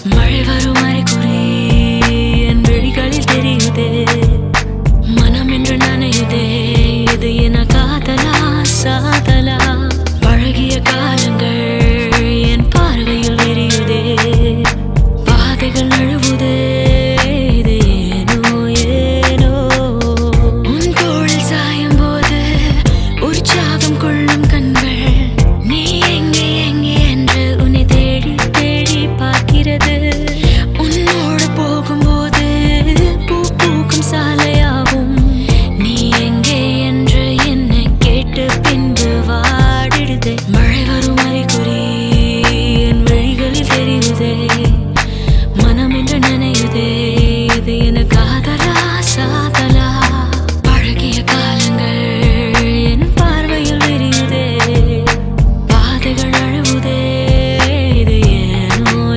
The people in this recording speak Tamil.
மழை வரும் அறிகுறி என் விழிகளில் தெரியுதே. மனம் என்று நனையுதே. இது என காதலா சாதலா? பழகிய காலங்கள் என் பார்வையில் விரியுதே. பாதைகள் நழுவுதே. இது ஏனோ ஏனோ. உன் தோளில் சாயும் போது உற்சாகம் கொள்ளும் கண்கள் நீ எங்கே எங்கே என்று உன்னை தேடி தேடி பார்க்கிறது. உன்னோடு போகும்போது பூ பூக்கும் சாலையாகும். நீ எங்கே என்று என்னை கேட்டு பின்பு வாடிடுதே. மழை வரும் அறிகுறி என் விழிகளில் தெரியுதே.